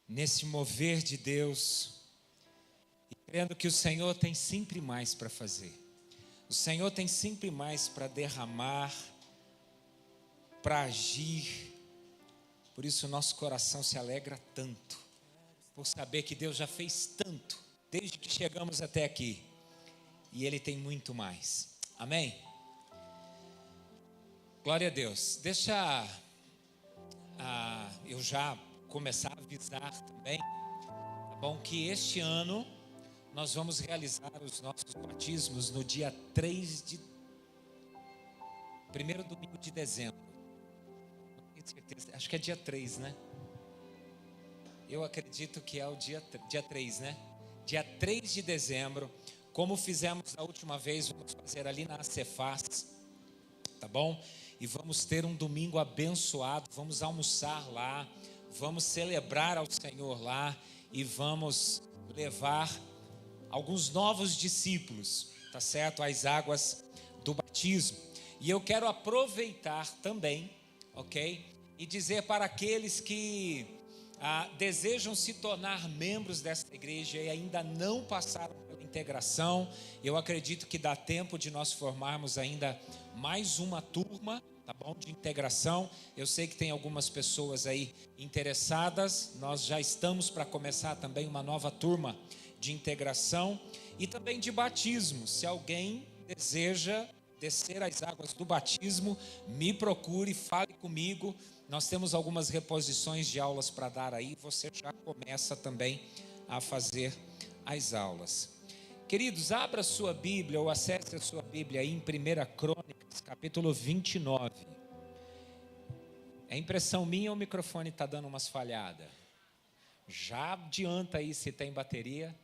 nesse mover de Deus, e crendo que o Senhor tem sempre mais para fazer. O Senhor tem sempre mais para derramar, para agir. Por isso o nosso coração se alegra tanto, por saber que Deus já fez tanto, desde que chegamos até aqui, e Ele tem muito mais. Amém? Glória a Deus. Deixa eu já começar a avisar também, tá bom? Que este ano nós vamos realizar os nossos batismos no dia 1º domingo de dezembro. Não tenho certeza, acho que é dia 3, né? Eu acredito que é o dia 3, né? Dia 3 de dezembro, como fizemos da última vez, vamos fazer ali na Cefaz, tá bom? E vamos ter um domingo abençoado, vamos almoçar lá, vamos celebrar ao Senhor lá e vamos levar alguns novos discípulos, tá certo? Às águas do batismo. E eu quero aproveitar também, ok? E dizer para aqueles que desejam se tornar membros desta igreja e ainda não passaram pela integração, eu acredito que dá tempo de nós formarmos ainda mais uma turma, tá bom? De integração. Eu sei que tem algumas pessoas aí interessadas, nós já estamos para começar também uma nova turma de integração e também de batismo. Se alguém deseja descer as águas do batismo, me procure, fale comigo. Nós temos algumas reposições de aulas para dar aí, você já começa também a fazer as aulas. Queridos, abra a sua Bíblia ou acesse a sua Bíblia aí em 1 Crônicas, capítulo 29. É impressão minha ou o microfone está dando umas falhadas? Já adianta aí se tem bateria,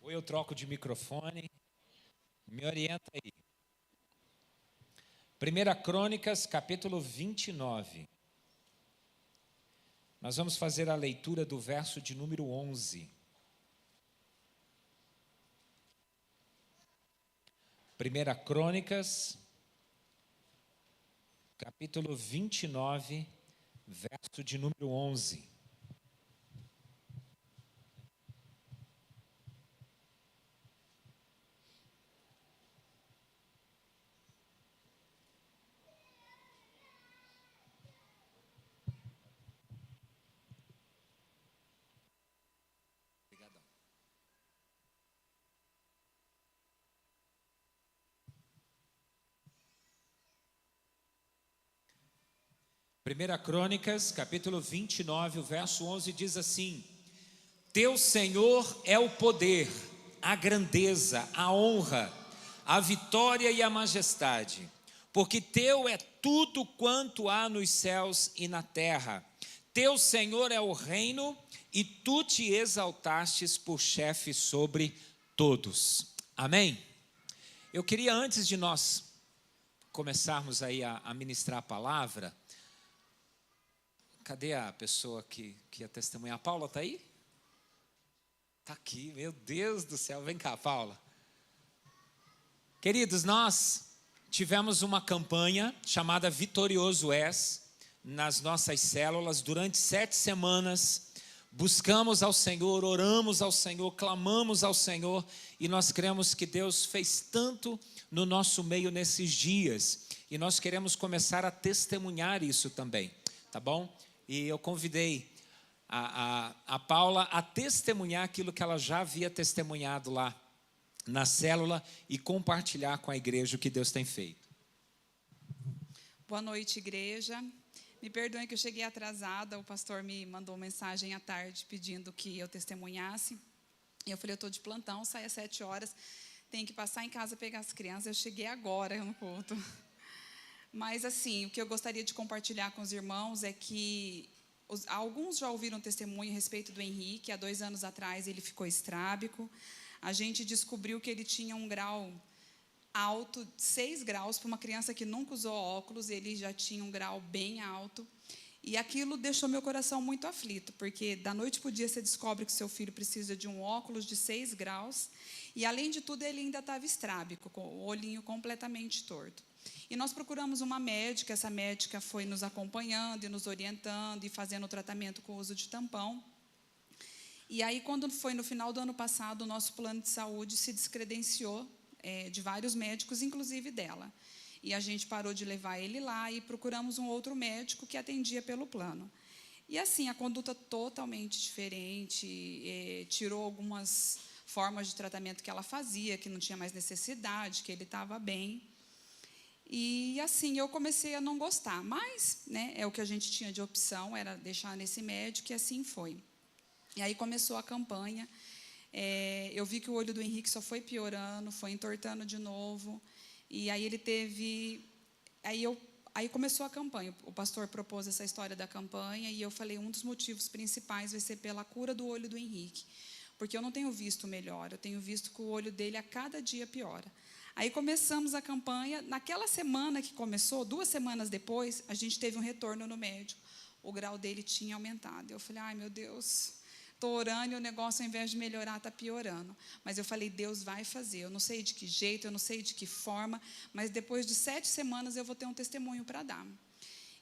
ou eu troco de microfone, me orienta aí. 1 Crônicas, capítulo 29. Nós vamos fazer a leitura do verso de número 11. 1 Crônicas, capítulo 29, verso de número 11. Primeira Crônicas, capítulo 29, o verso 11 diz assim: Teu Senhor é o poder, a grandeza, a honra, a vitória e a majestade, porque teu é tudo quanto há nos céus e na terra. Teu Senhor é o reino e tu te exaltastes por chefe sobre todos. Amém? Eu queria, antes de nós começarmos aí a ministrar a palavra, cadê a pessoa que ia testemunhar? A Paula está aí? Está aqui, meu Deus do céu. Vem cá, Paula. Queridos, nós tivemos uma campanha chamada Vitorioso És, nas nossas células, durante 7 semanas. Buscamos ao Senhor, oramos ao Senhor, clamamos ao Senhor, e nós cremos que Deus fez tanto no nosso meio nesses dias, e nós queremos começar a testemunhar isso também, tá bom? E eu convidei a Paula a testemunhar aquilo que ela já havia testemunhado lá na célula e compartilhar com a igreja o que Deus tem feito. Boa noite, igreja. Me perdoem que eu cheguei atrasada, o pastor me mandou mensagem à tarde pedindo que eu testemunhasse. E eu falei, eu estou de plantão, saio às 7 horas, tenho que passar em casa pegar as crianças, eu cheguei agora no culto. Mas assim, o que eu gostaria de compartilhar com os irmãos é que alguns já ouviram testemunho a respeito do Henrique. Há 2 anos atrás ele ficou estrábico. A gente descobriu que ele tinha um grau alto, 6 graus, para uma criança que nunca usou óculos, ele já tinha um grau bem alto. E aquilo deixou meu coração muito aflito, porque da noite para o dia você descobre que seu filho precisa de um óculos de 6 graus, e além de tudo ele ainda estava estrábico, com o olhinho completamente torto. E nós procuramos uma médica, essa médica foi nos acompanhando e nos orientando e fazendo o tratamento com o uso de tampão. E aí, quando foi no final do ano passado, o nosso plano de saúde se descredenciou de vários médicos, inclusive dela. E a gente parou de levar ele lá e procuramos um outro médico que atendia pelo plano. E assim, a conduta totalmente diferente, tirou algumas formas de tratamento que ela fazia, que não tinha mais necessidade, que ele estava bem. E assim, eu comecei a não gostar, mas né, é o que a gente tinha de opção, era deixar nesse médico, e assim foi. E aí começou a campanha, eu vi que o olho do Henrique só foi piorando, foi entortando de novo, e aí ele teve... Aí começou a campanha, o pastor propôs essa história da campanha, e eu falei, um dos motivos principais vai ser pela cura do olho do Henrique, porque eu não tenho visto melhor, eu tenho visto que o olho dele a cada dia piora. Aí começamos a campanha, naquela semana que começou, 2 semanas depois, a gente teve um retorno no médico, o grau dele tinha aumentado. Eu falei, ai meu Deus, estou orando e o negócio, ao invés de melhorar, está piorando. Mas eu falei, Deus vai fazer, eu não sei de que jeito, eu não sei de que forma, mas depois de 7 semanas eu vou ter um testemunho para dar.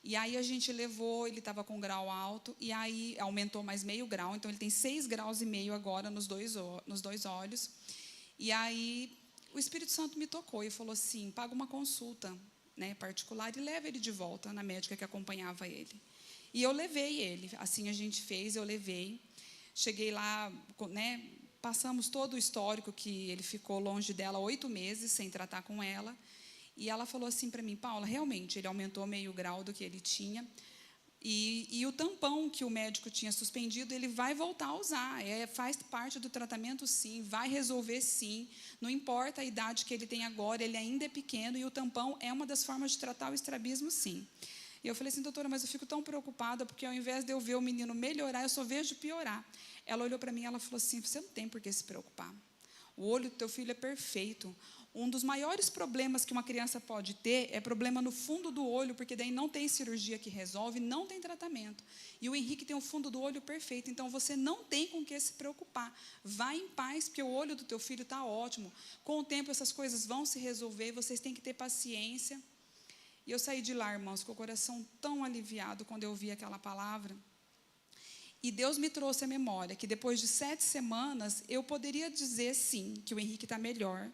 E aí a gente levou, ele estava com grau alto, e aí aumentou mais meio grau, então ele tem 6,5 graus agora nos dois olhos. E aí o Espírito Santo me tocou e falou assim, paga uma consulta né, particular e leva ele de volta na médica que acompanhava ele. E eu levei ele, assim a gente fez, eu levei. Cheguei lá, né, passamos todo o histórico que ele ficou longe dela 8 meses, sem tratar com ela. E ela falou assim para mim, Paula, realmente, ele aumentou meio grau do que ele tinha. E o tampão que o médico tinha suspendido, ele vai voltar a usar. Faz parte do tratamento, sim, vai resolver, sim. Não importa a idade que ele tem agora, ele ainda é pequeno, e o tampão é uma das formas de tratar o estrabismo, sim. E eu falei assim, doutora, mas eu fico tão preocupada, porque ao invés de eu ver o menino melhorar, eu só vejo piorar. Ela olhou para mim e ela falou assim, você não tem por que se preocupar. O olho do teu filho é perfeito. Um dos maiores problemas que uma criança pode ter é problema no fundo do olho, porque daí não tem cirurgia que resolve, não tem tratamento. E o Henrique tem o fundo do olho perfeito, então você não tem com que se preocupar. Vai em paz, porque o olho do teu filho está ótimo. Com o tempo essas coisas vão se resolver, vocês têm que ter paciência. E eu saí de lá, irmãos, com o coração tão aliviado quando eu ouvi aquela palavra. E Deus me trouxe a memória que depois de 7 semanas, eu poderia dizer sim, que o Henrique está melhor.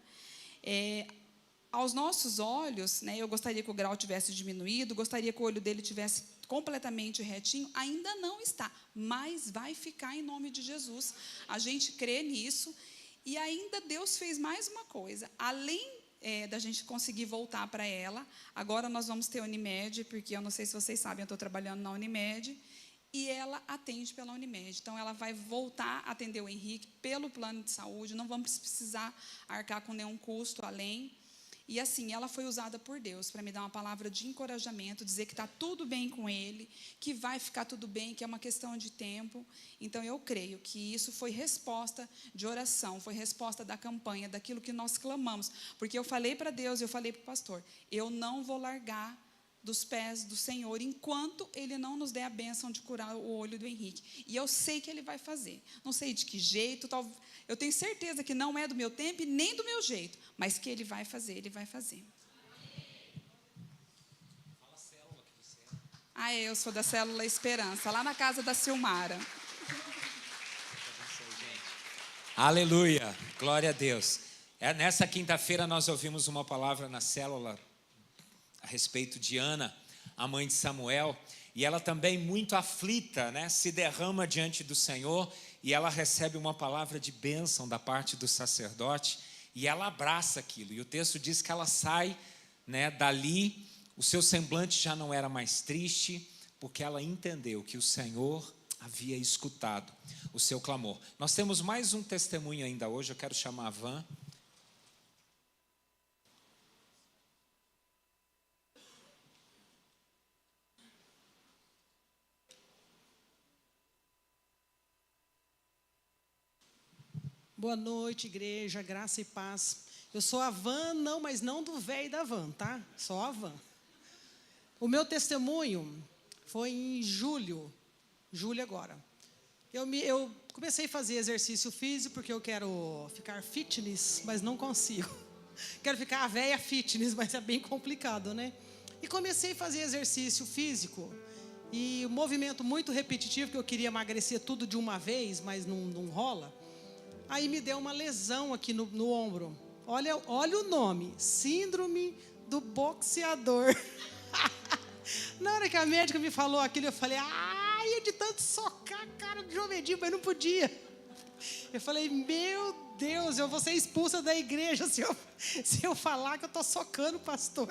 Aos nossos olhos, né, eu gostaria que o grau tivesse diminuído, gostaria que o olho dele tivesse completamente retinho, ainda não está, mas vai ficar em nome de Jesus. A gente crê nisso, e ainda Deus fez mais uma coisa, além da gente conseguir voltar para ela, agora nós vamos ter Unimed, porque eu não sei se vocês sabem, eu estou trabalhando na Unimed, e ela atende pela Unimed. Então, ela vai voltar a atender o Henrique pelo plano de saúde, não vamos precisar arcar com nenhum custo além. E assim, ela foi usada por Deus para me dar uma palavra de encorajamento, dizer que está tudo bem com ele, que vai ficar tudo bem, que é uma questão de tempo. Então, eu creio que isso foi resposta de oração, foi resposta da campanha, daquilo que nós clamamos. Porque eu falei para Deus, eu falei para o pastor, eu não vou largar dos pés do Senhor, enquanto Ele não nos der a bênção de curar o olho do Henrique. E eu sei que Ele vai fazer. Não sei de que jeito, eu tenho certeza que não é do meu tempo e nem do meu jeito, mas que Ele vai fazer, Ele vai fazer. Fala a célula que você é. Eu sou da Célula Esperança, lá na casa da Silmara. Aleluia, glória a Deus. Nessa quinta-feira nós ouvimos uma palavra na célula a respeito de Ana, a mãe de Samuel, e ela também muito aflita, né, se derrama diante do Senhor, e ela recebe uma palavra de bênção da parte do sacerdote, e ela abraça aquilo, e o texto diz que ela sai, né, dali, o seu semblante já não era mais triste, porque ela entendeu que o Senhor havia escutado o seu clamor. Nós temos mais um testemunho ainda hoje, eu quero chamar a Van. Boa noite, igreja, graça e paz. Eu sou a Van, não, mas não do velho da Van, tá? Só a Van. O meu testemunho foi em julho agora. Eu comecei a fazer exercício físico porque eu quero ficar fitness, mas não consigo. Quero ficar a velha fitness, mas é bem complicado, né? E comecei a fazer exercício físico E um movimento muito repetitivo, que eu queria emagrecer tudo de uma vez, mas não rola. Aí me deu uma lesão aqui no ombro. Olha o nome, síndrome do boxeador. Na hora que a médica me falou aquilo, eu falei, ai, de tanto socar a cara do João Medinho, mas não podia. Eu falei, meu Deus, eu vou ser expulsa da igreja se eu falar que eu estou socando o pastor.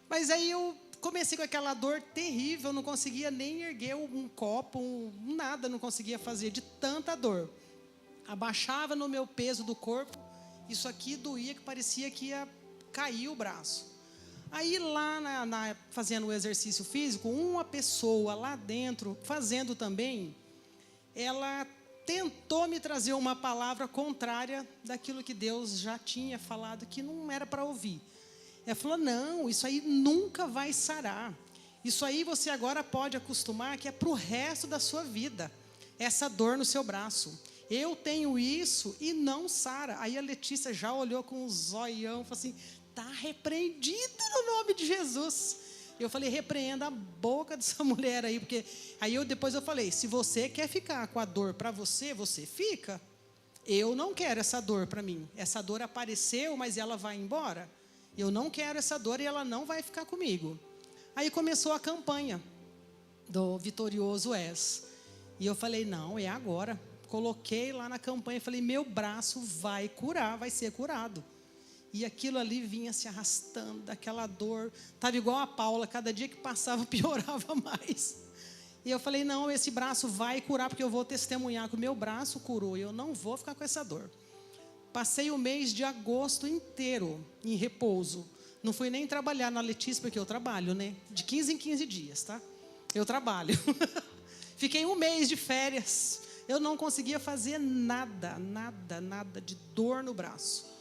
Mas aí eu comecei com aquela dor terrível, não conseguia nem erguer um copo, nada, não conseguia fazer, de tanta dor. Abaixava no meu peso do corpo, isso aqui doía, que parecia que ia cair o braço. Aí lá fazendo o exercício físico, uma pessoa lá dentro, fazendo também, ela tentou me trazer uma palavra contrária daquilo que Deus já tinha falado, que não era para ouvir. Ela falou, não, isso aí nunca vai sarar. Isso aí você agora pode acostumar que é para o resto da sua vida, essa dor no seu braço. Eu tenho isso e não sara. Aí a Letícia já olhou com um zoião e falou assim, está repreendido no nome de Jesus. Eu falei, repreenda a boca dessa mulher aí, porque aí depois eu falei, se você quer ficar com a dor para você, você fica. Eu não quero essa dor para mim. Essa dor apareceu, mas ela vai embora. Eu não quero essa dor e ela não vai ficar comigo. Aí começou a campanha do Vitorioso És. E eu falei, não, é agora. Coloquei lá na campanha e falei, meu braço vai curar, vai ser curado. E aquilo ali vinha se arrastando, daquela dor. Estava igual a Paula, cada dia que passava piorava mais. E eu falei, não, esse braço vai curar, porque eu vou testemunhar que o meu braço curou. E eu não vou ficar com essa dor. Passei o mês de agosto inteiro em repouso. Não fui nem trabalhar na Letícia, porque eu trabalho, né? De 15 em 15 dias, tá? Eu trabalho. Fiquei um mês de férias. Eu não conseguia fazer nada de dor no braço.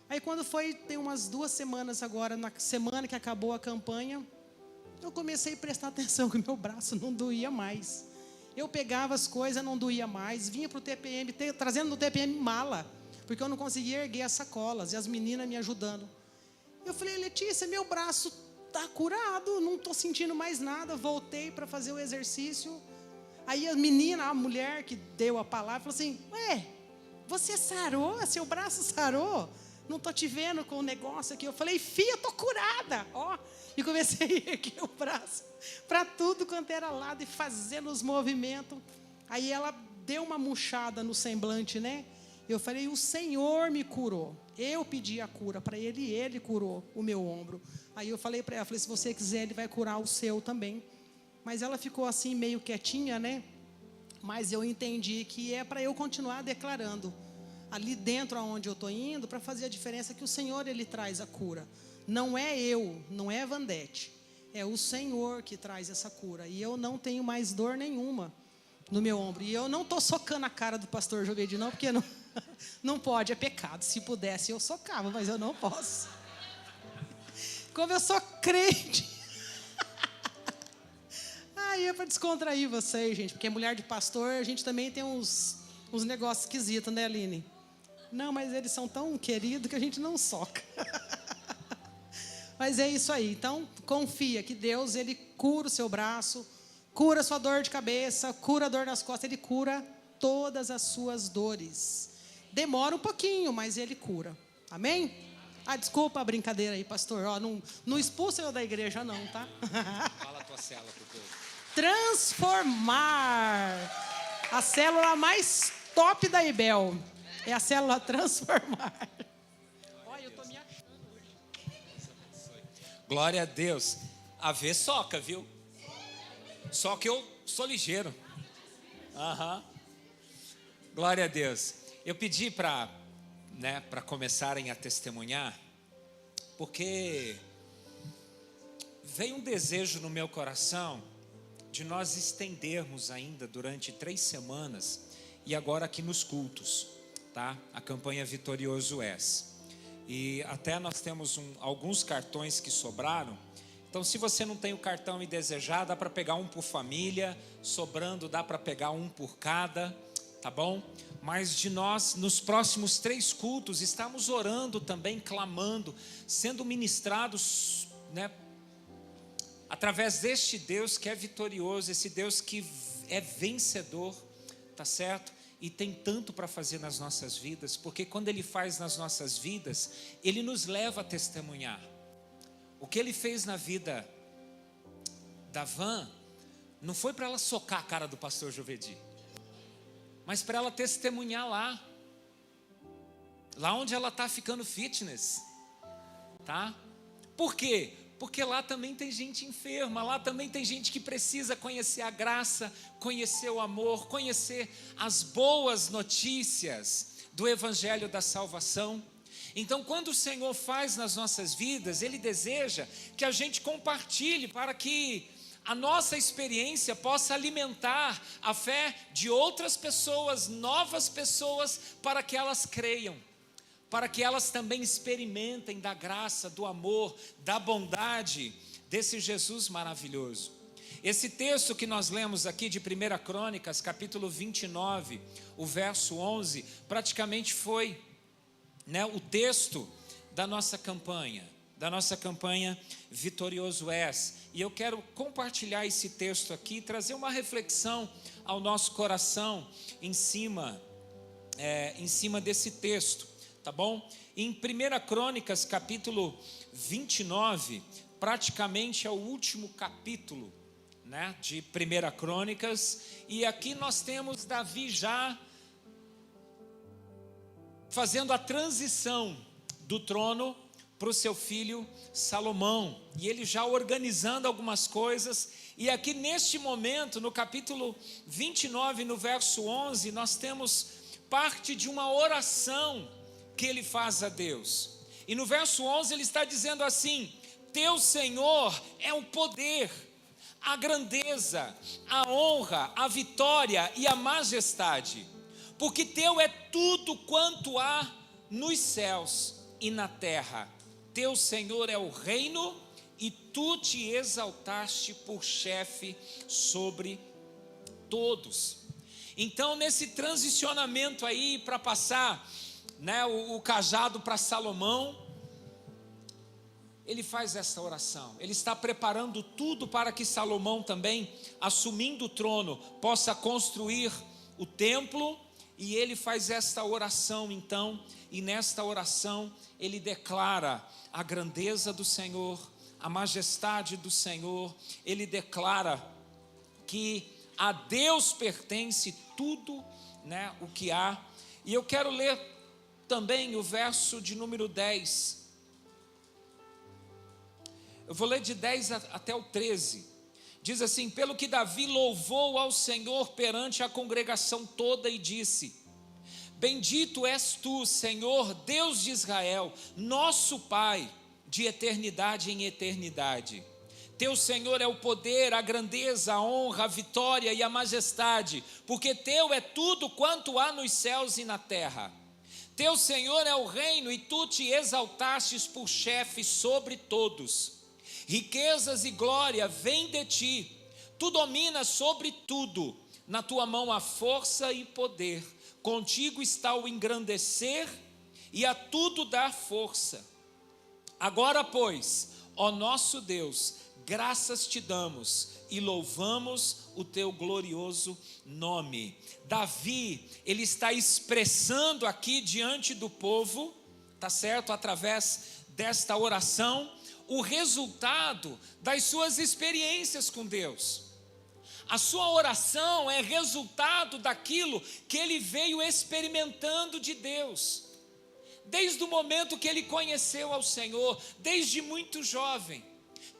Aí quando foi, tem umas 2 semanas agora, na semana que acabou a campanha, eu comecei a prestar atenção que o meu braço não doía mais. Eu pegava as coisas, não doía mais, vinha para o TPM, trazendo no TPM mala, porque eu não conseguia erguer as sacolas, e as meninas me ajudando. Eu falei, Letícia, meu braço está curado, não estou sentindo mais nada, voltei para fazer o exercício. Aí a menina, a mulher que deu a palavra, falou assim, ué, você sarou? Seu braço sarou? Não estou te vendo com o negócio aqui. Eu falei, filha, eu estou curada. Ó, e comecei a erguer o braço para tudo quanto era lado e fazendo os movimentos. Aí ela deu uma murchada no semblante, né? Eu falei, o Senhor me curou. Eu pedi a cura para ele e ele curou o meu ombro. Aí eu falei para ela, falei, se você quiser, ele vai curar o seu também. Mas ela ficou assim meio quietinha, né? Mas eu entendi que é para eu continuar declarando ali dentro aonde eu estou indo, para fazer a diferença, que o Senhor, Ele traz a cura. Não é eu, não é Vandete, é o Senhor que traz essa cura. E eu não tenho mais dor nenhuma no meu ombro. E eu não estou socando a cara do pastor Jovedi, não, porque não pode, é pecado. Se pudesse, eu socava, mas eu não posso. Como eu sou crente. Aí é para descontrair vocês, gente, porque mulher de pastor, a gente também tem uns negócios esquisitos, né, Aline? Não, mas eles são tão queridos que a gente não soca. Mas é isso aí. Então, confia que Deus, Ele cura o seu braço, cura a sua dor de cabeça, cura a dor nas costas, Ele cura todas as suas dores. Demora um pouquinho, mas Ele cura. Amém? Desculpa a brincadeira aí, pastor. Ó, não expulsa eu da igreja não, tá? Fala a tua célula pro povo. Transformar. A célula mais top da IBEL. É a célula Transformar. Olha, eu estou me achando hoje. Glória a Deus. A ver soca, viu? Só que eu sou ligeiro. Glória a Deus. Eu pedi para começarem a testemunhar, porque veio um desejo no meu coração de nós estendermos ainda durante 3 semanas, e agora aqui nos cultos, tá? A campanha Vitorioso És. E até nós temos alguns cartões que sobraram. Então, se você não tem o cartão e desejar, dá para pegar um por família, sobrando dá para pegar um por cada, tá bom? Mas de nós, nos próximos 3 cultos, estamos orando também, clamando, sendo ministrados, né, através deste Deus que é vitorioso, esse Deus que é vencedor, tá certo? E tem tanto para fazer nas nossas vidas, porque quando Ele faz nas nossas vidas, Ele nos leva a testemunhar. O que Ele fez na vida da Van, não foi para ela socar a cara do pastor Jovedi, mas para ela testemunhar lá onde ela está ficando fitness, tá? Por quê? Porque lá também tem gente enferma, lá também tem gente que precisa conhecer a graça, conhecer o amor, conhecer as boas notícias do Evangelho da salvação. Então, quando o Senhor faz nas nossas vidas, Ele deseja que a gente compartilhe para que a nossa experiência possa alimentar a fé de outras pessoas, novas pessoas, para que elas creiam, para que elas também experimentem da graça, do amor, da bondade desse Jesus maravilhoso. Esse texto que nós lemos aqui de 1 Crônicas, capítulo 29, o verso 11, praticamente foi, o texto da nossa campanha Vitorioso És. E eu quero compartilhar esse texto aqui, trazer uma reflexão ao nosso coração em cima desse texto. Tá bom? Em 1 Crônicas, capítulo 29, praticamente é o último capítulo, de 1 Crônicas, e aqui nós temos Davi já fazendo a transição do trono para o seu filho Salomão, e ele já organizando algumas coisas, e aqui neste momento, no capítulo 29, no verso 11, nós temos parte de uma oração que ele faz a Deus. E no verso 11 ele está dizendo assim: teu Senhor é o poder, a grandeza, a honra, a vitória e a majestade, porque teu é tudo quanto há nos céus e na terra. Teu Senhor é o reino e tu te exaltaste por chefe sobre todos. Então, nesse transicionamento aí para passar o cajado para Salomão, ele faz essa oração. Ele está preparando tudo para que Salomão também, assumindo o trono, possa construir o templo, e ele faz esta oração então, e nesta oração ele declara a grandeza do Senhor, a majestade do Senhor, ele declara que a Deus pertence tudo, o que há. E eu quero ler também o verso de número 10. Eu vou ler de 10 até o 13. Diz assim: pelo que Davi louvou ao Senhor perante a congregação toda e disse: bendito és tu, Senhor, Deus de Israel, nosso Pai, de eternidade em eternidade. Teu Senhor é o poder, a grandeza, a honra, a vitória e a majestade, porque teu é tudo quanto há nos céus e na terra. Teu Senhor é o reino e tu te exaltastes por chefe sobre todos. Riquezas e glória vêm de ti, tu dominas sobre tudo, na tua mão há força e poder, contigo está o engrandecer e a tudo dar força. Agora, pois, ó nosso Deus, graças te damos e louvamos o teu glorioso nome. Davi, ele está expressando aqui diante do povo, tá certo? Através desta oração, o resultado das suas experiências com Deus. A sua oração é resultado daquilo que ele veio experimentando de Deus. Desde o momento que ele conheceu ao Senhor, desde muito jovem.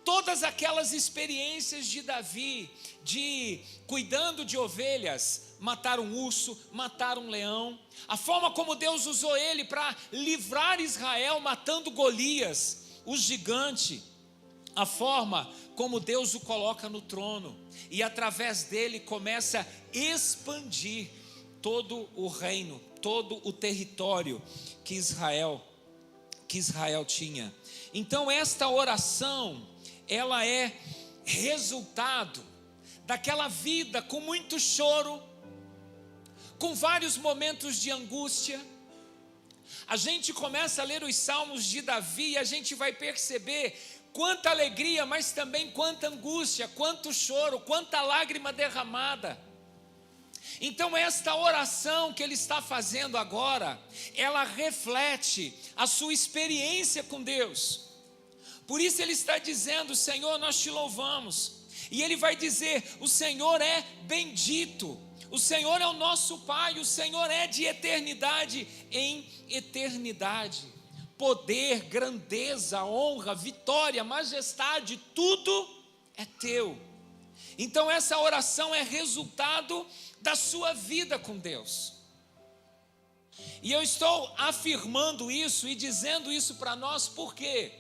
Todas aquelas experiências de Davi, de cuidando de ovelhas, matar um urso, matar um leão. A forma como Deus usou ele para livrar Israel matando Golias, o gigante. A forma como Deus o coloca no trono. E através dele começa a expandir todo o reino, todo o território que Israel tinha. Então esta oração, ela é resultado daquela vida com muito choro, com vários momentos de angústia. A gente começa a ler os salmos de Davi e a gente vai perceber quanta alegria, mas também quanta angústia, quanto choro, quanta lágrima derramada. Então esta oração que ele está fazendo agora, ela reflete a sua experiência com Deus. Por isso ele está dizendo: Senhor, nós te louvamos. E ele vai dizer: o Senhor é bendito, o Senhor é o nosso Pai, o Senhor é de eternidade em eternidade. Poder, grandeza, honra, vitória, majestade, tudo é teu. Então essa oração é resultado da sua vida com Deus. E eu estou afirmando isso e dizendo isso para nós, por quê?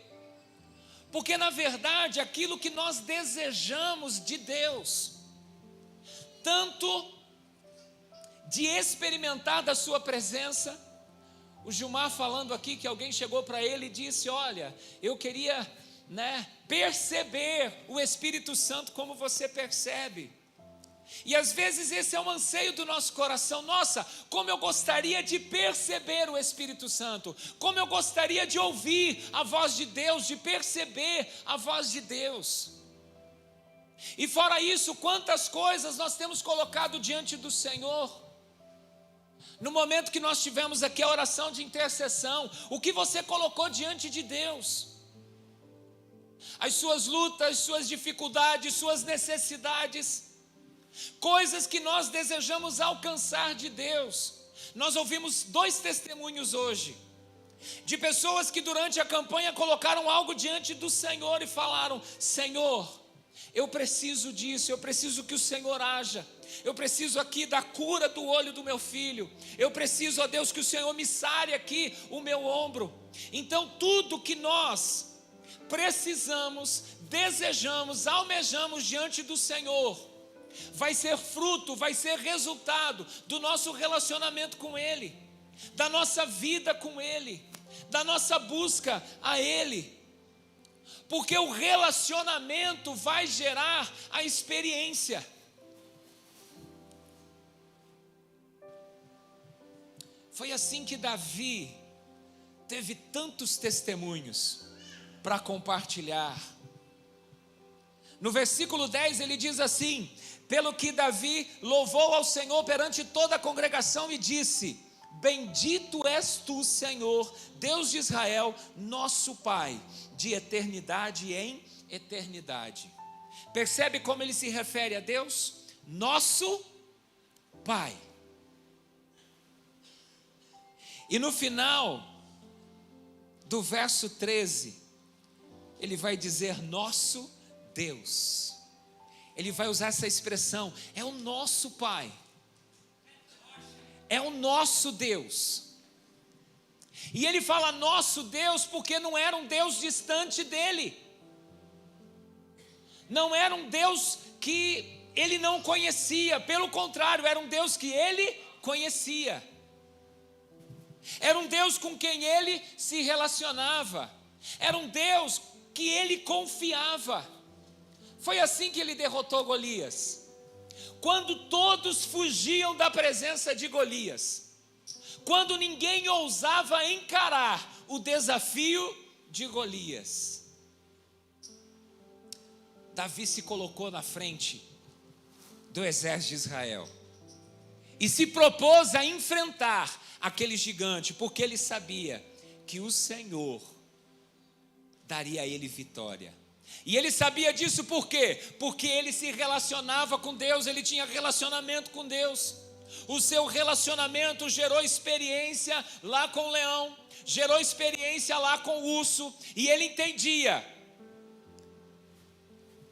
Porque na verdade aquilo que nós desejamos de Deus, tanto de experimentar da sua presença, o Gilmar falando aqui que alguém chegou para ele e disse: olha, eu queria perceber o Espírito Santo como você percebe. E às vezes esse é um anseio do nosso coração. Nossa, como eu gostaria de perceber o Espírito Santo, como eu gostaria de ouvir a voz de Deus, de perceber a voz de Deus. E fora isso, quantas coisas nós temos colocado diante do Senhor. No momento que nós tivemos aqui a oração de intercessão, o que você colocou diante de Deus? As suas lutas, suas dificuldades, suas necessidades, coisas que nós desejamos alcançar de Deus. Nós ouvimos 2 testemunhos hoje, de pessoas que durante a campanha colocaram algo diante do Senhor e falaram: Senhor, eu preciso disso, eu preciso que o Senhor haja. Eu preciso aqui da cura do olho do meu filho. Eu preciso, ó Deus, que o Senhor me sare aqui o meu ombro. Então tudo que nós precisamos, desejamos, almejamos diante do Senhor, vai ser fruto, vai ser resultado do nosso relacionamento com Ele, da nossa vida com Ele, da nossa busca a Ele. Porque o relacionamento vai gerar a experiência. Foi assim que Davi teve tantos testemunhos para compartilhar. No versículo 10 ele diz assim: pelo que Davi louvou ao Senhor perante toda a congregação e disse: bendito és tu, Senhor, Deus de Israel, nosso Pai, de eternidade em eternidade. Percebe como ele se refere a Deus? Nosso Pai. E no final do verso 13, ele vai dizer nosso Deus. Ele vai usar essa expressão: é o nosso Pai, é o nosso Deus. E ele fala nosso Deus porque não era um Deus distante dele, não era um Deus que ele não conhecia, pelo contrário, era um Deus que ele conhecia. Era um Deus com quem ele se relacionava, era um Deus que ele confiava. Foi assim que ele derrotou Golias. Quando todos fugiam da presença de Golias, quando ninguém ousava encarar o desafio de Golias, Davi se colocou na frente do exército de Israel e se propôs a enfrentar aquele gigante, porque ele sabia que o Senhor daria a ele vitória. E ele sabia disso por quê? Porque ele se relacionava com Deus, ele tinha relacionamento com Deus. O seu relacionamento gerou experiência lá com o leão, gerou experiência lá com o urso, e ele entendia: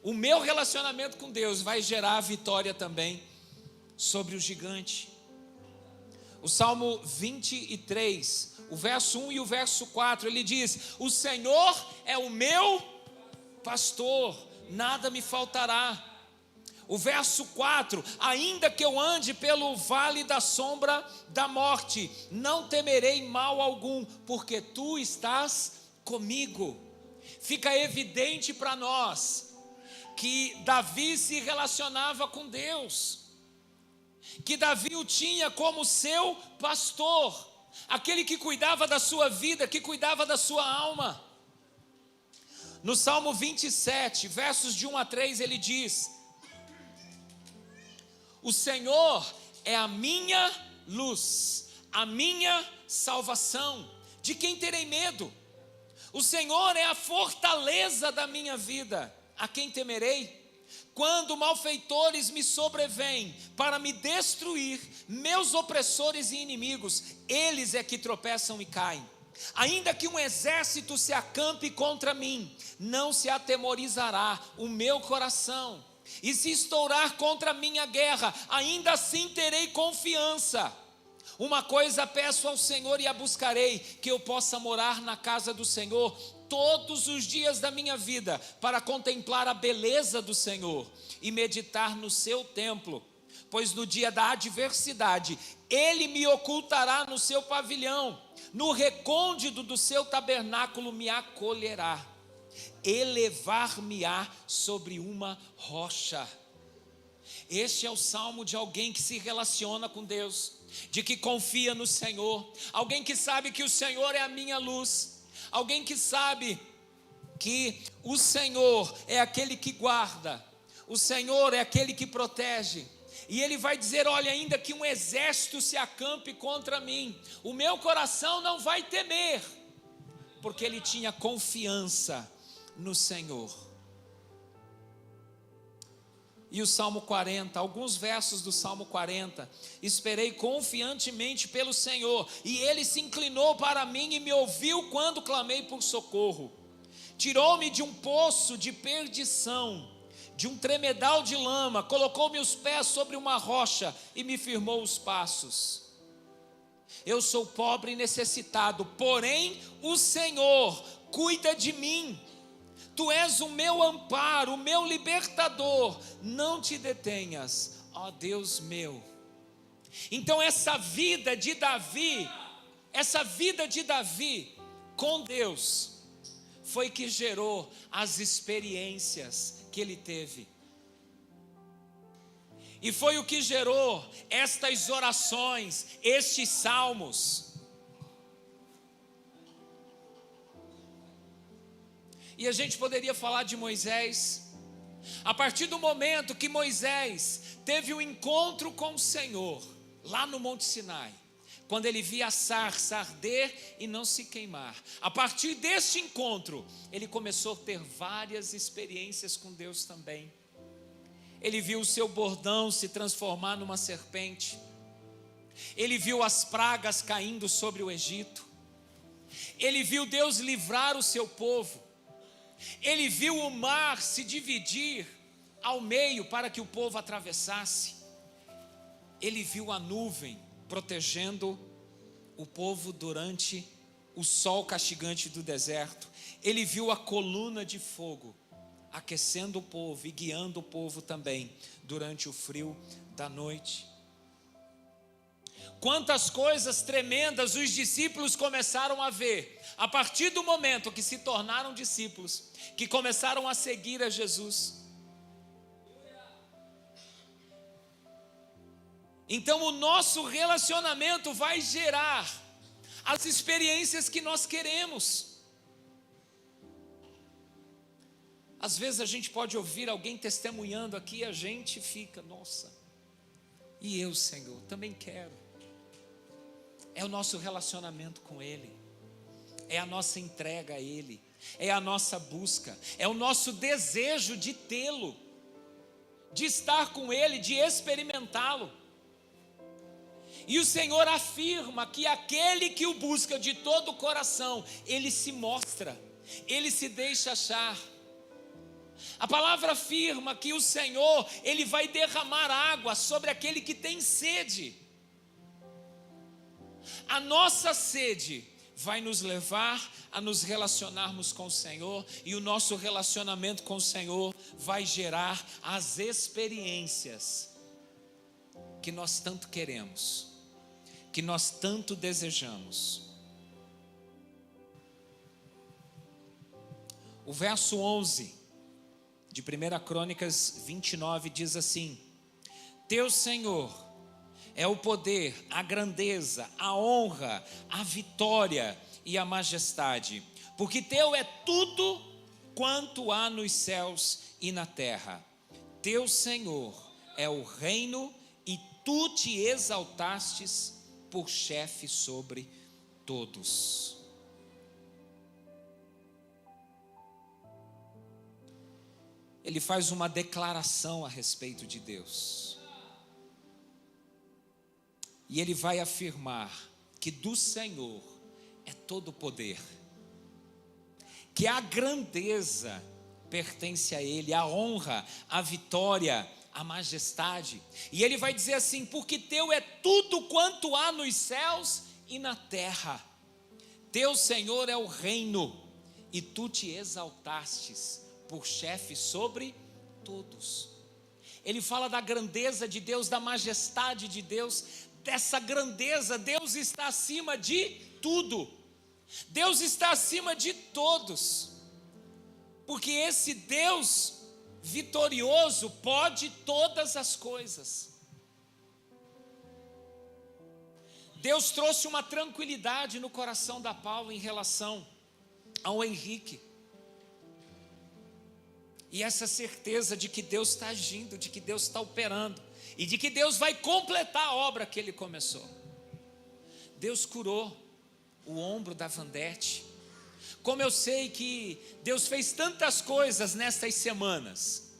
o meu relacionamento com Deus vai gerar vitória também sobre o gigante. O Salmo 23, o verso 1 e o verso 4, ele diz: o Senhor é o meu pastor, nada me faltará. O verso 4, ainda que eu ande pelo vale da sombra da morte, não temerei mal algum, porque tu estás comigo. Fica evidente para nós que Davi se relacionava com Deus, que Davi o tinha como seu pastor, aquele que cuidava da sua vida, que cuidava da sua alma. No Salmo 27, versos de 1 a 3, ele diz: o Senhor é a minha luz, a minha salvação, de quem terei medo? O Senhor é a fortaleza da minha vida, a quem temerei? Quando malfeitores me sobrevêm para me destruir, meus opressores e inimigos, eles é que tropeçam e caem. Ainda que um exército se acampe contra mim, não se atemorizará o meu coração. E se estourar contra mim a guerra, ainda assim terei confiança. Uma coisa peço ao Senhor e a buscarei, que eu possa morar na casa do Senhor todos os dias da minha vida, para contemplar a beleza do Senhor e meditar no seu templo. Pois no dia da adversidade, Ele me ocultará no seu pavilhão, no recôndito do seu tabernáculo me acolherá, elevar-me-á sobre uma rocha. Este é o salmo de alguém que se relaciona com Deus, de que confia no Senhor, alguém que sabe que o Senhor é a minha luz, alguém que sabe que o Senhor é aquele que guarda, o Senhor é aquele que protege. E ele vai dizer: olha, ainda que um exército se acampe contra mim, o meu coração não vai temer, porque ele tinha confiança no Senhor. E o Salmo 40, alguns versos do Salmo 40: esperei confiantemente pelo Senhor, e Ele se inclinou para mim e me ouviu quando clamei por socorro. Tirou-me de um poço de perdição, de um tremedal de lama, colocou-me os pés sobre uma rocha e me firmou os passos. Eu sou pobre e necessitado, porém o Senhor cuida de mim. Tu és o meu amparo, o meu libertador, não te detenhas, ó Deus meu. Então essa vida de Davi com Deus, foi que gerou as experiências que ele teve. E foi o que gerou estas orações, estes salmos. E a gente poderia falar de Moisés. A partir do momento que Moisés teve um encontro com o Senhor, lá no Monte Sinai, quando ele via a sarça arder e não se queimar, a partir deste encontro, ele começou a ter várias experiências com Deus também. Ele viu o seu bordão se transformar numa serpente, ele viu as pragas caindo sobre o Egito, ele viu Deus livrar o seu povo, ele viu o mar se dividir ao meio para que o povo atravessasse, ele viu a nuvem protegendo o povo durante o sol castigante do deserto, ele viu a coluna de fogo aquecendo o povo e guiando o povo também durante o frio da noite. Quantas coisas tremendas os discípulos começaram a ver, a partir do momento que se tornaram discípulos, que começaram a seguir a Jesus. Então o nosso relacionamento vai gerar as experiências que nós queremos. Às vezes a gente pode ouvir alguém testemunhando aqui e a gente fica, nossa, e eu, Senhor, também quero. É o nosso relacionamento com Ele, é a nossa entrega a Ele, é a nossa busca, é o nosso desejo de tê-lo, de estar com Ele, de experimentá-lo. E o Senhor afirma que aquele que o busca de todo o coração, Ele se mostra, Ele se deixa achar. A palavra afirma que o Senhor, Ele vai derramar água sobre aquele que tem sede. A nossa sede vai nos levar a nos relacionarmos com o Senhor, e o nosso relacionamento com o Senhor vai gerar as experiências que nós tanto queremos, que nós tanto desejamos. O verso 11 de 1 Crônicas 29 diz assim: Teu Senhor é o poder, a grandeza, a honra, a vitória e a majestade, porque teu é tudo quanto há nos céus e na terra. Teu Senhor é o reino e tu te exaltastes por chefe sobre todos. Ele faz uma declaração a respeito de Deus. E ele vai afirmar que do Senhor é todo o poder, que a grandeza pertence a Ele, a honra, a vitória, a majestade. E ele vai dizer assim: porque teu é tudo quanto há nos céus e na terra. Teu Senhor é o reino e tu te exaltastes por chefe sobre todos. Ele fala da grandeza de Deus, da majestade de Deus, dessa grandeza. Deus está acima de tudo, Deus está acima de todos, porque esse Deus vitorioso pode todas as coisas. Deus trouxe uma tranquilidade no coração da Paula em relação ao Henrique. E essa certeza de que Deus está agindo, de que Deus está operando, e de que Deus vai completar a obra que Ele começou. Deus curou o ombro da Vandete. Como eu sei que Deus fez tantas coisas nestas semanas,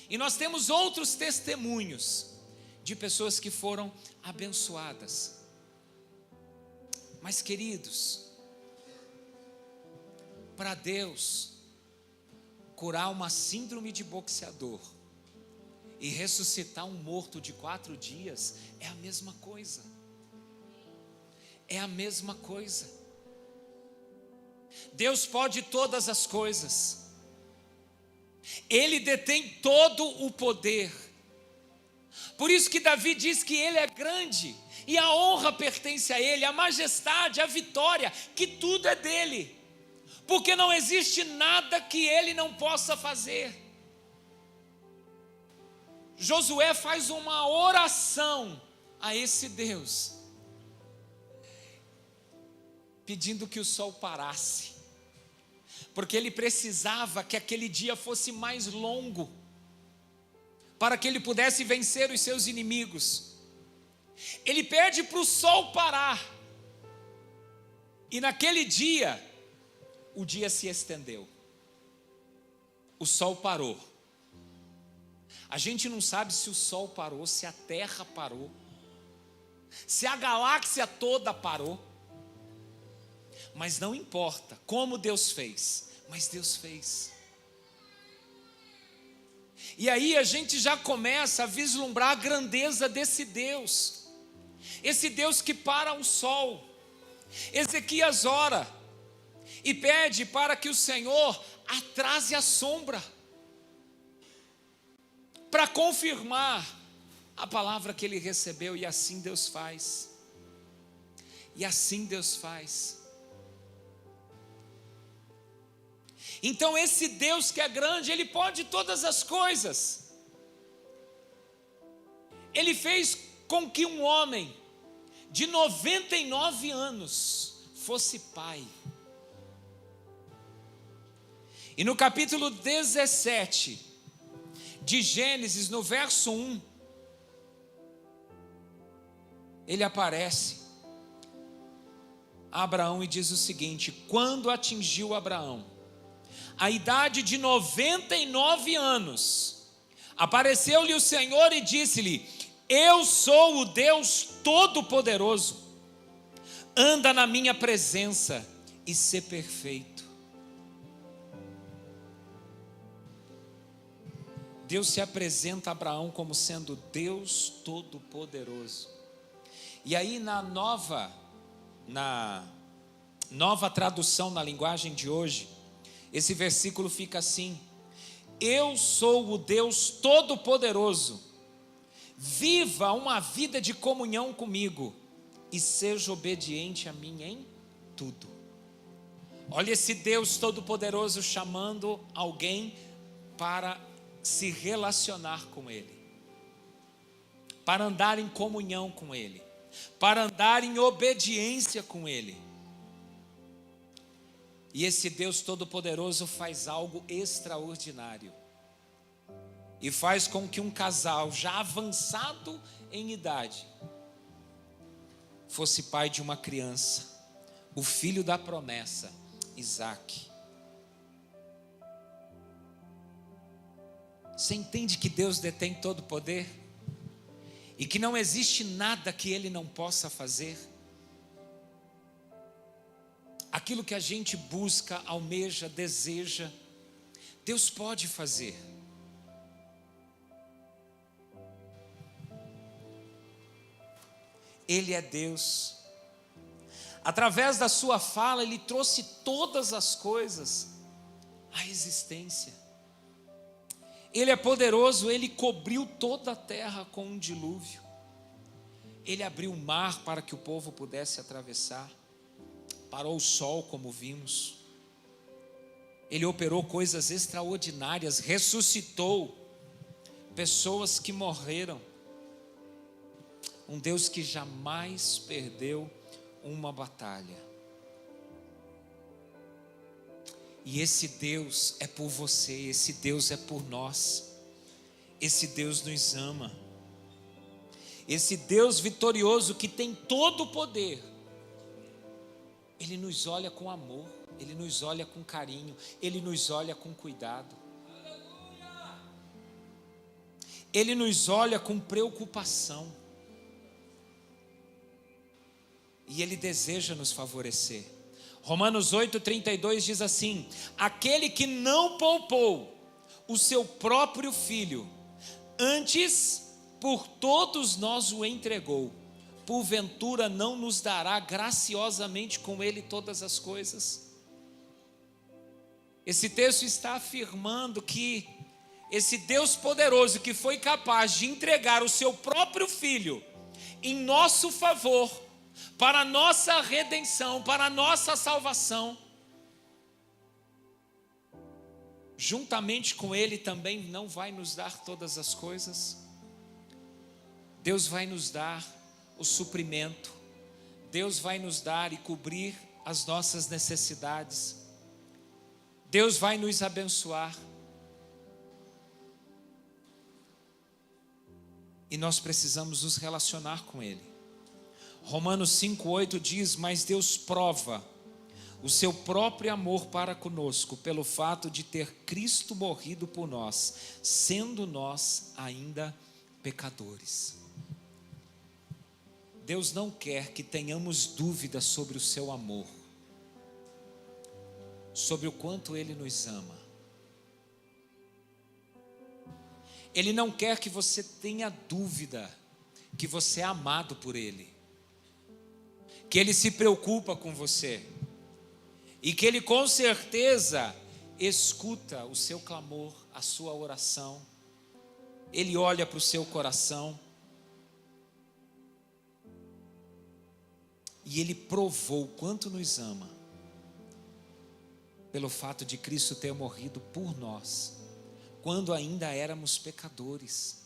e nós temos outros testemunhos de pessoas que foram abençoadas. Mas, queridos, para Deus curar uma síndrome de boxeador e ressuscitar um morto de 4 dias, é a mesma coisa. É a mesma coisa. Deus pode todas as coisas. Ele detém todo o poder. Por isso que Davi diz que Ele é grande, e a honra pertence a Ele, a majestade, a vitória, que tudo é dEle, porque não existe nada que Ele não possa fazer. Josué faz uma oração a esse Deus, pedindo que o sol parasse, porque ele precisava que aquele dia fosse mais longo, para que ele pudesse vencer os seus inimigos. Ele pede para o sol parar, e naquele dia, o dia se estendeu, o sol parou. A gente não sabe se o sol parou, se a terra parou, se a galáxia toda parou, mas não importa como Deus fez, mas Deus fez. E aí a gente já começa a vislumbrar a grandeza desse Deus, esse Deus que para o sol. Ezequias ora e pede para que o Senhor atrase a sombra, para confirmar a palavra que ele recebeu, e assim Deus faz. E assim Deus faz. Então esse Deus que é grande, Ele pode todas as coisas. Ele fez com que um homem de 99 anos fosse pai. E no capítulo 17 de Gênesis, no verso 1, ele aparece a Abraão e diz o seguinte: quando atingiu Abraão a idade de 99 anos, apareceu-lhe o Senhor e disse-lhe: eu sou o Deus Todo-Poderoso, anda na minha presença e sê perfeito. Deus se apresenta a Abraão como sendo Deus Todo-Poderoso. E aí na nova tradução, na linguagem de hoje, esse versículo fica assim: eu sou o Deus Todo-Poderoso, viva uma vida de comunhão comigo e seja obediente a mim em tudo. Olha esse Deus Todo-Poderoso chamando alguém para se relacionar com Ele, para andar em comunhão com Ele, para andar em obediência com Ele. E esse Deus Todo-Poderoso faz algo extraordinário. E faz com que um casal já avançado em idade fosse pai de uma criança, o filho da promessa, Isaque. Você entende que Deus detém todo o poder? E que não existe nada que Ele não possa fazer? Aquilo que a gente busca, almeja, deseja, Deus pode fazer. Ele é Deus. Através da sua fala, Ele trouxe todas as coisas à existência. Ele é poderoso, Ele cobriu toda a terra com um dilúvio. Ele abriu o mar para que o povo pudesse atravessar. Parou o sol, como vimos. Ele operou coisas extraordinárias, ressuscitou pessoas que morreram. Um Deus que jamais perdeu uma batalha. E esse Deus é por você, esse Deus é por nós. Esse Deus nos ama. Esse Deus vitorioso que tem todo o poder. Ele nos olha com amor, Ele nos olha com carinho, Ele nos olha com cuidado. Ele nos olha com preocupação. E Ele deseja nos favorecer. Romanos 8,32 diz assim: aquele que não poupou o seu próprio filho, antes por todos nós o entregou, porventura não nos dará graciosamente com Ele todas as coisas? Esse texto está afirmando que esse Deus poderoso que foi capaz de entregar o seu próprio filho em nosso favor, para a nossa redenção, para a nossa salvação, juntamente com Ele também não vai nos dar todas as coisas? Deus vai nos dar o suprimento, Deus vai nos dar e cobrir as nossas necessidades, Deus vai nos abençoar, e nós precisamos nos relacionar com Ele. Romanos 5,8 diz: mas Deus prova o seu próprio amor para conosco, pelo fato de ter Cristo morrido por nós, sendo nós ainda pecadores. Deus não quer que tenhamos dúvidas sobre o seu amor, sobre o quanto Ele nos ama. Ele não quer que você tenha dúvida que você é amado por Ele, que Ele se preocupa com você, e que Ele com certeza escuta o seu clamor, a sua oração. Ele olha para o seu coração, e Ele provou o quanto nos ama, pelo fato de Cristo ter morrido por nós, quando ainda éramos pecadores.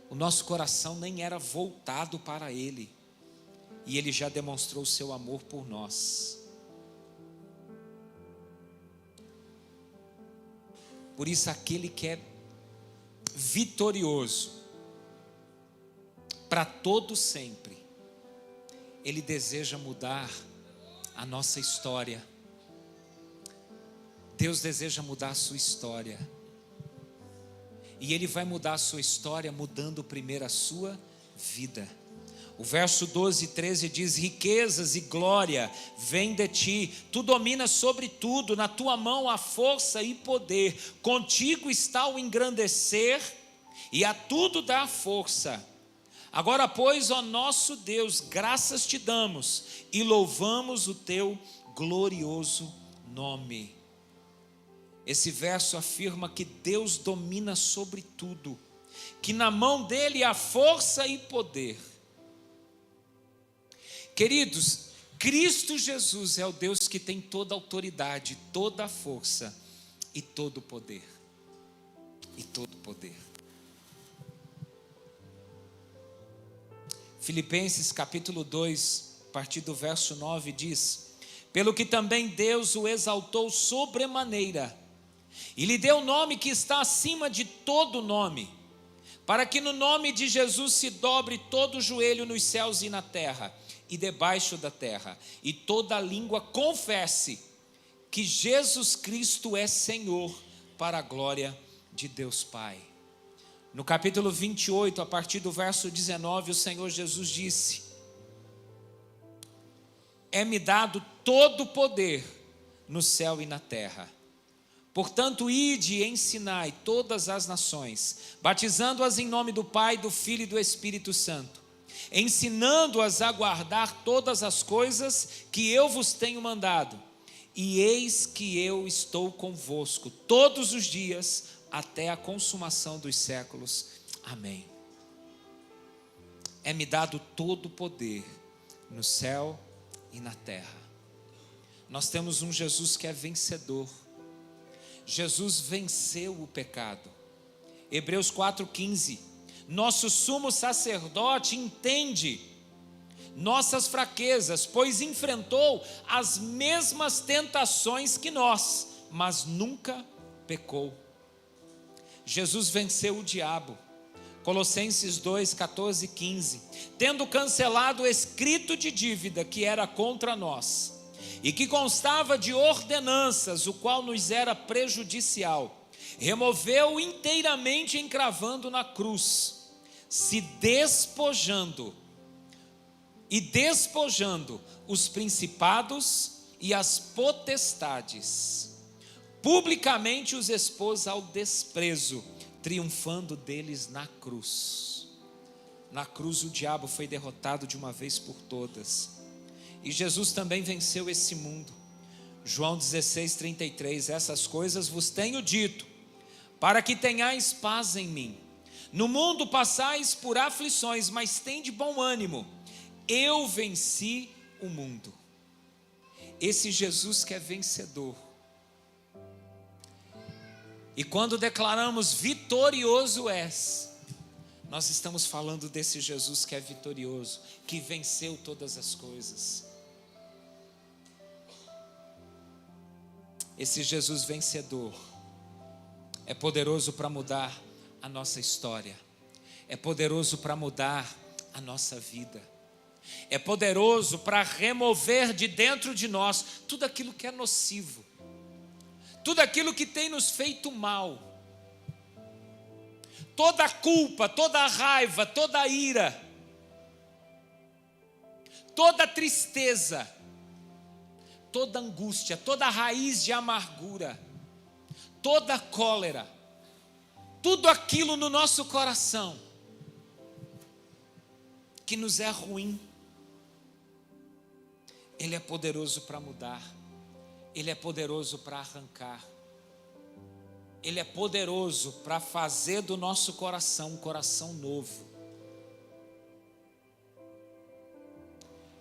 O nosso coração nem era voltado para Ele, e Ele já demonstrou o seu amor por nós. Por isso, aquele que é vitorioso para todo sempre, Ele deseja mudar a nossa história. Deus deseja mudar a sua história, e Ele vai mudar a sua história mudando primeiro a sua vida. O verso 12 e 13 diz: riquezas e glória vêm de ti, tu dominas sobre tudo, na tua mão há força e poder, contigo está o engrandecer e a tudo dá força. Agora, pois, ó nosso Deus, graças te damos e louvamos o teu glorioso nome. Esse verso afirma que Deus domina sobre tudo, que na mão dele há força e poder. Queridos, Cristo Jesus é o Deus que tem toda a autoridade, toda a força e todo o poder. E todo o poder. Filipenses capítulo 2, a partir do verso 9 diz: pelo que também Deus o exaltou sobremaneira, e lhe deu o nome que está acima de todo nome, para que no nome de Jesus se dobre todo o joelho nos céus e na terra, e debaixo da terra, e toda língua confesse que Jesus Cristo é Senhor, para a glória de Deus Pai. No capítulo 28, a partir do verso 19, o Senhor Jesus disse: é-me dado todo o poder no céu e na terra. Portanto, ide e ensinai todas as nações, batizando-as em nome do Pai, do Filho e do Espírito Santo, ensinando-as a guardar todas as coisas que eu vos tenho mandado. E eis que eu estou convosco todos os dias, até a consumação dos séculos. Amém. É-me dado todo o poder no céu e na terra. Nós temos um Jesus que é vencedor. Jesus venceu o pecado. Hebreus 4,15. Nosso sumo sacerdote entende nossas fraquezas, pois enfrentou as mesmas tentações que nós, mas nunca pecou. Jesus venceu o diabo. Colossenses 2, 14 e 15. Tendo cancelado o escrito de dívida que era contra nós, e que constava de ordenanças, o qual nos era prejudicial, removeu inteiramente, encravando na cruz, se despojando os principados e as potestades, publicamente os expôs ao desprezo, triunfando deles na cruz. Na cruz o diabo foi derrotado de uma vez por todas. E Jesus também venceu esse mundo. João 16:33, essas coisas vos tenho dito, para que tenhais paz em mim. No mundo passais por aflições, mas tende bom ânimo. Eu venci o mundo. Esse Jesus que é vencedor. E quando declaramos vitorioso és, nós estamos falando desse Jesus que é vitorioso, que venceu todas as coisas. Esse Jesus vencedor é poderoso para mudar a nossa história, é poderoso para mudar a nossa vida, é poderoso para remover de dentro de nós tudo aquilo que é nocivo, tudo aquilo que tem nos feito mal, toda a culpa, toda a raiva, toda a ira, toda a tristeza, toda a angústia, toda a raiz de amargura, toda a cólera, tudo aquilo no nosso coração que nos é ruim, Ele é poderoso para mudar, Ele é poderoso para arrancar, Ele é poderoso para fazer do nosso coração um coração novo.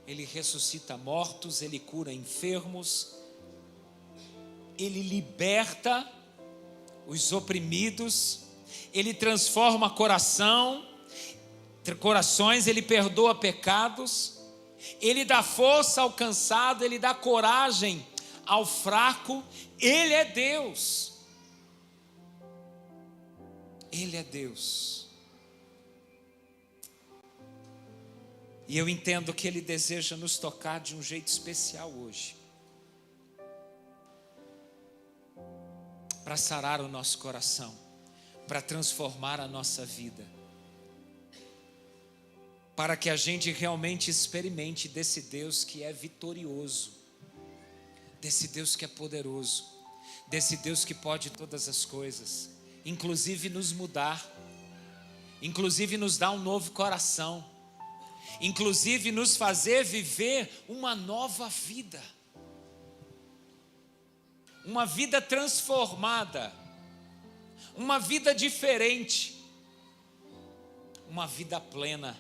Ele ressuscita mortos, Ele cura enfermos, Ele liberta os oprimidos, Ele transforma corações, Ele perdoa pecados, Ele dá força ao cansado, Ele dá coragem ao fraco. Ele é Deus. Ele é Deus. E eu entendo que Ele deseja nos tocar de um jeito especial hoje, para sarar o nosso coração, para transformar a nossa vida, para que a gente realmente experimente desse Deus que é vitorioso, desse Deus que é poderoso, desse Deus que pode todas as coisas, inclusive nos mudar, inclusive nos dar um novo coração, inclusive nos fazer viver uma nova vida, uma vida transformada, uma vida diferente, uma vida plena.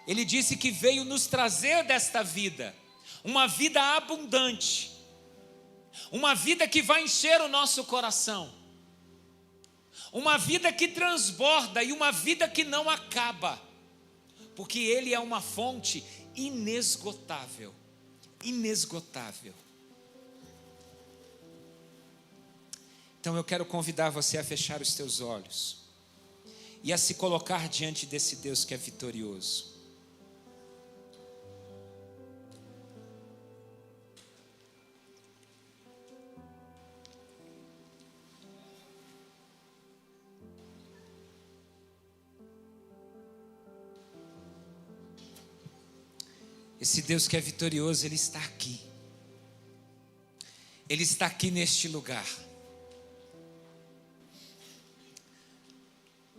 Ele disse que veio nos trazer desta vida, uma vida abundante, uma vida que vai encher o nosso coração, uma vida que transborda e uma vida que não acaba, porque Ele é uma fonte inesgotável, inesgotável. Então eu quero convidar você a fechar os teus olhos e a se colocar diante desse Deus que é vitorioso. Esse Deus que é vitorioso, Ele está aqui. Ele está aqui neste lugar.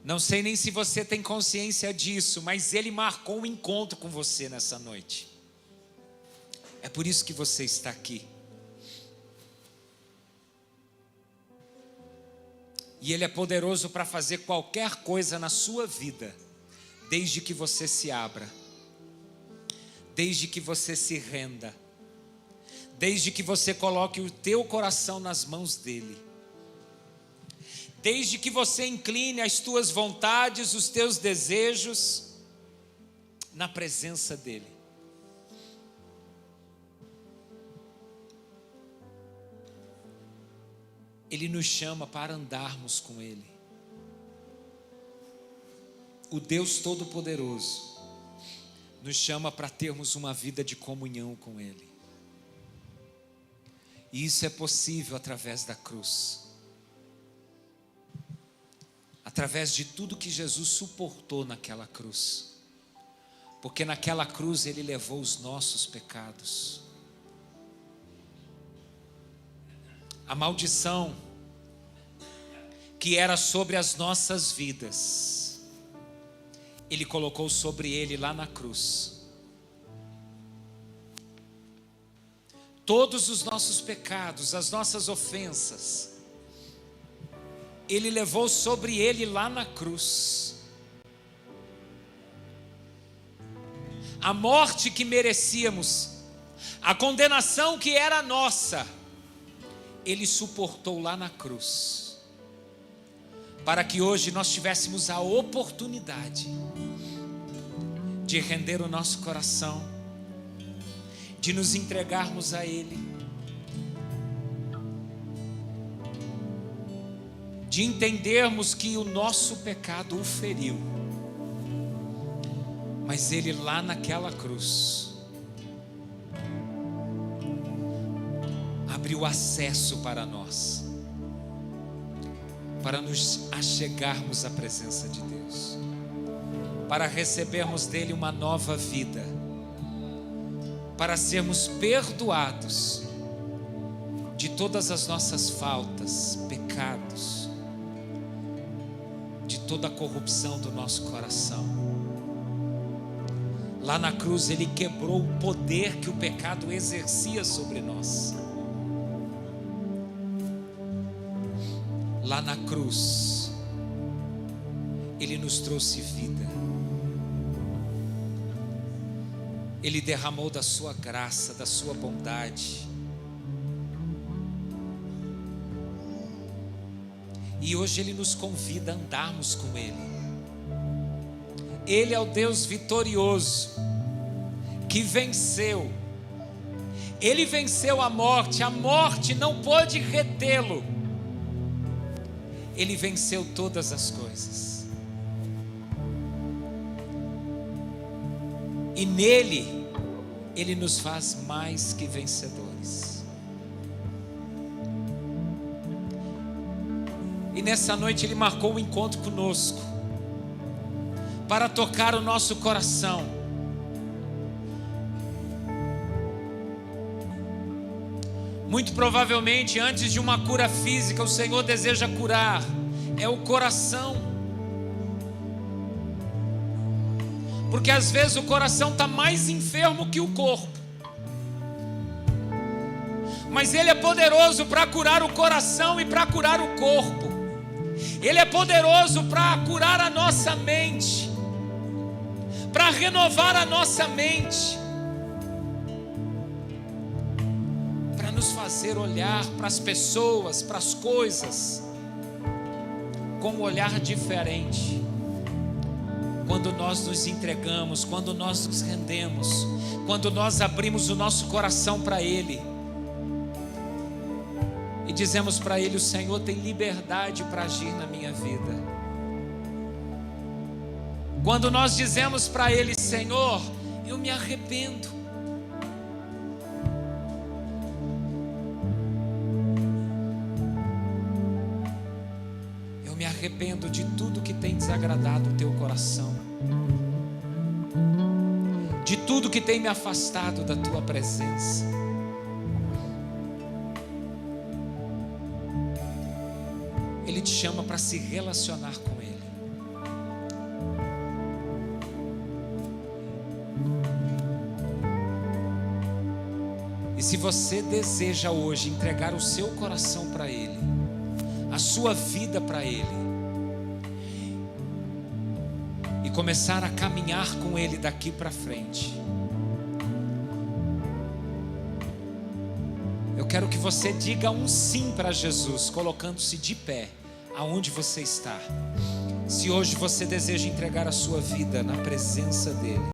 Não sei nem se você tem consciência disso, mas Ele marcou um encontro com você nessa noite. É por isso que você está aqui. E Ele é poderoso para fazer qualquer coisa na sua vida, desde que você se abra, desde que você se renda, desde que você coloque o teu coração nas mãos dEle. Desde que você incline as tuas vontades, os teus desejos na presença dEle. Ele nos chama para andarmos com Ele. O Deus Todo-Poderoso nos chama para termos uma vida de comunhão com Ele. E isso é possível através da cruz. Através de tudo que Jesus suportou naquela cruz. Porque naquela cruz Ele levou os nossos pecados. A maldição que era sobre as nossas vidas, Ele colocou sobre Ele lá na cruz. Todos os nossos pecados, as nossas ofensas, Ele levou sobre Ele lá na cruz. A morte que merecíamos, a condenação que era nossa, Ele suportou lá na cruz, para que hoje nós tivéssemos a oportunidade de render o nosso coração, de nos entregarmos a Ele, de entendermos que o nosso pecado o feriu, mas Ele lá naquela cruz abriu acesso para nós, para nos achegarmos à presença de Deus, para recebermos dEle uma nova vida, para sermos perdoados de todas as nossas faltas, pecados, de toda a corrupção do nosso coração. Lá na cruz Ele quebrou o poder que o pecado exercia sobre nós. Lá na cruz Ele nos trouxe vida. Ele derramou da sua graça, da sua bondade. E hoje Ele nos convida a andarmos com Ele. Ele é o Deus vitorioso, que venceu. Ele venceu a morte não pôde retê-lo. Ele venceu todas as coisas. E nele, Ele nos faz mais que vencedores. E nessa noite Ele marcou um encontro conosco, para tocar o nosso coração. Muito provavelmente, antes de uma cura física, o Senhor deseja curar é o coração. Porque às vezes o coração está mais enfermo que o corpo. Mas Ele é poderoso para curar o coração e para curar o corpo. Ele é poderoso para curar a nossa mente, para renovar a nossa mente, para nos fazer olhar para as pessoas, para as coisas, com um olhar diferente. quando nós nos entregamos, quando nós nos rendemos, quando nós abrimos o nosso coração para Ele e dizemos para Ele: o Senhor tem liberdade para agir na minha vida. Quando nós dizemos para Ele: Senhor, eu me arrependo. Eu me arrependo de tudo que tem desagradado o teu coração, de tudo que tem me afastado da tua presença. Ele te chama para se relacionar com Ele. E se você deseja hoje entregar o seu coração para Ele, a sua vida para Ele, e começar a caminhar com Ele daqui para frente, eu quero que você diga um sim para Jesus, colocando-se de pé aonde você está. Se hoje você deseja entregar a sua vida na presença dEle,